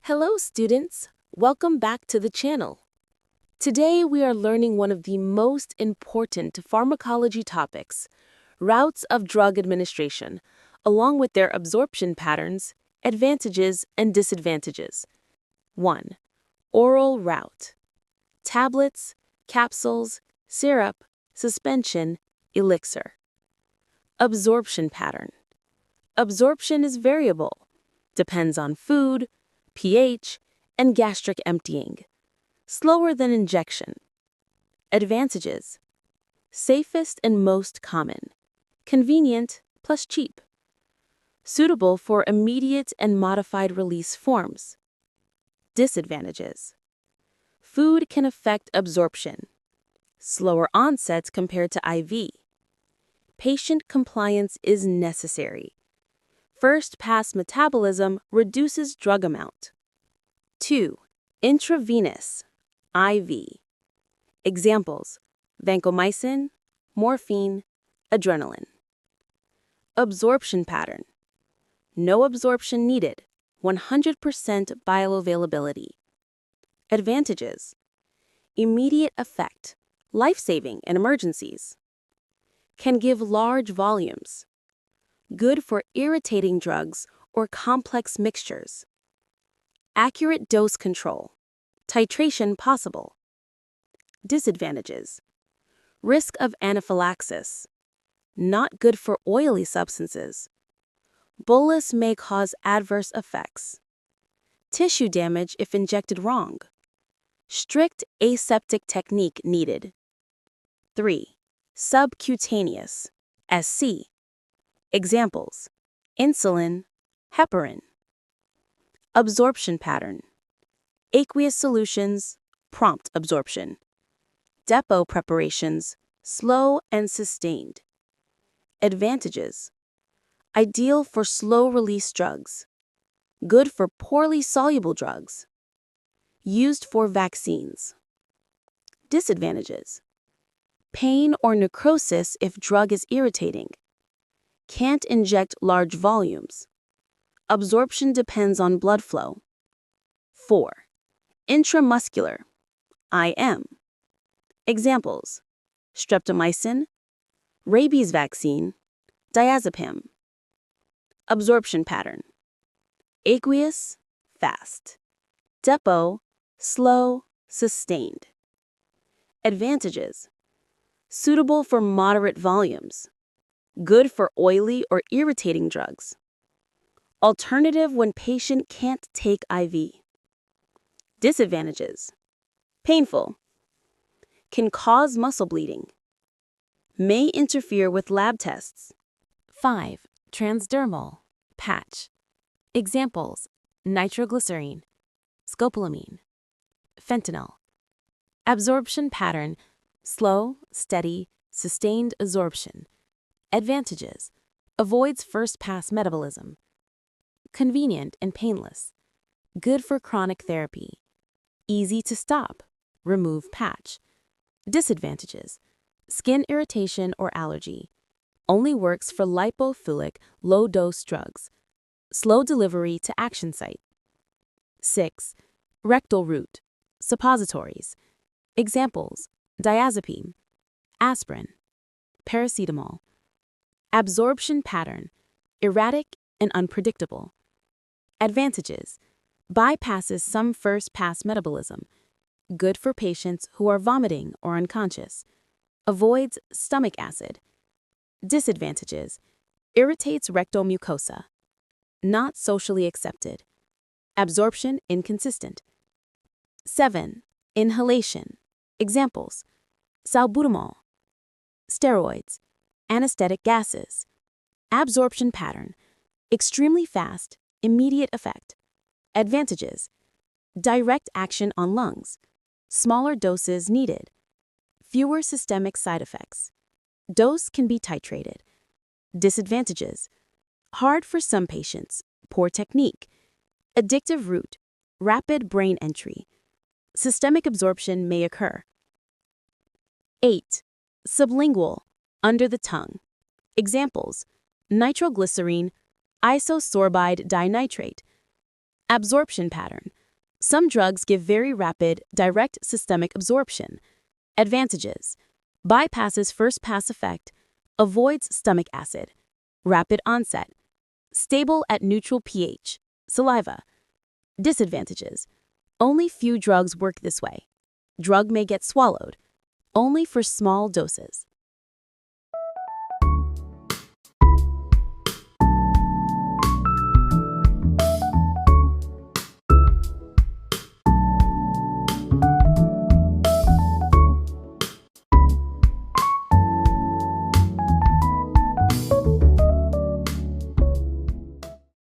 Hello, students. Welcome back to the channel. Today we are learning one of the most important pharmacology topics, routes of drug administration, along with their absorption patterns, advantages, and disadvantages. 1. Oral route. Tablets, capsules, syrup, suspension, elixir. Absorption pattern. Absorption is variable, depends on food, pH, and gastric emptying. Slower than injection. Advantages. Safest and most common. Convenient plus cheap. Suitable for immediate and modified release forms. Disadvantages. Food can affect absorption. Slower onset compared to IV. Patient compliance is necessary. First-pass metabolism reduces drug amount. 2. Intravenous, IV. Examples: vancomycin, morphine, adrenaline. Absorption pattern. No absorption needed, 100% bioavailability. Advantages. Immediate effect, life-saving in emergencies. Can give large volumes. Good for irritating drugs or complex mixtures. Accurate dose control. Titration possible. Disadvantages. Risk of anaphylaxis. Not good for oily substances. Bolus may cause adverse effects. Tissue damage if injected wrong. Strict aseptic technique needed. 3. Subcutaneous, SC. Examples: insulin, heparin. Absorption pattern. Aqueous solutions, prompt absorption. Depot preparations, slow and sustained. Advantages. Ideal for slow-release drugs. Good for poorly soluble drugs. Used for vaccines. Disadvantages. Pain or necrosis if drug is irritating. Can't inject large volumes. Absorption depends on blood flow. 4. Intramuscular, IM. Examples: streptomycin, rabies vaccine, diazepam. Absorption pattern. Aqueous, fast. Depot, slow, sustained. Advantages. Suitable for moderate volumes. Good for oily or irritating drugs. Alternative when patient can't take IV. Disadvantages. Painful. Can cause muscle bleeding. May interfere with lab tests. 5. Transdermal Patch. Examples: nitroglycerine, scopolamine, fentanyl. Absorption pattern: slow, steady, sustained absorption. Advantages. Avoids first-pass metabolism. Convenient and painless. Good for chronic therapy. Easy to stop. Remove patch. Disadvantages. Skin irritation or allergy. Only works for lipophilic, low-dose drugs. Slow delivery to action site. 6. Rectal route. Suppositories. Examples: diazepam, aspirin, paracetamol. Absorption pattern: erratic and unpredictable. Advantages. Bypasses some first-pass metabolism. Good for patients who are vomiting or unconscious. Avoids stomach acid. Disadvantages. Irritates rectal mucosa. Not socially accepted. Absorption inconsistent. 7. Inhalation. Examples: salbutamol, steroids, anesthetic gases. Absorption pattern: extremely fast, immediate effect. Advantages. Direct action on lungs. Smaller doses needed. Fewer systemic side effects. Dose can be titrated. Disadvantages. Hard for some patients. Poor technique. Addictive route. Rapid brain entry. Systemic absorption may occur. 8. Sublingual, under the tongue. Examples: nitroglycerine, isosorbide dinitrate. Absorption pattern: Some drugs give very rapid, direct systemic absorption. Advantages: bypasses first-pass effect, avoids stomach acid, rapid onset, stable at neutral pH, saliva. Disadvantages: only few drugs work this way. Drug may get swallowed, only for small doses.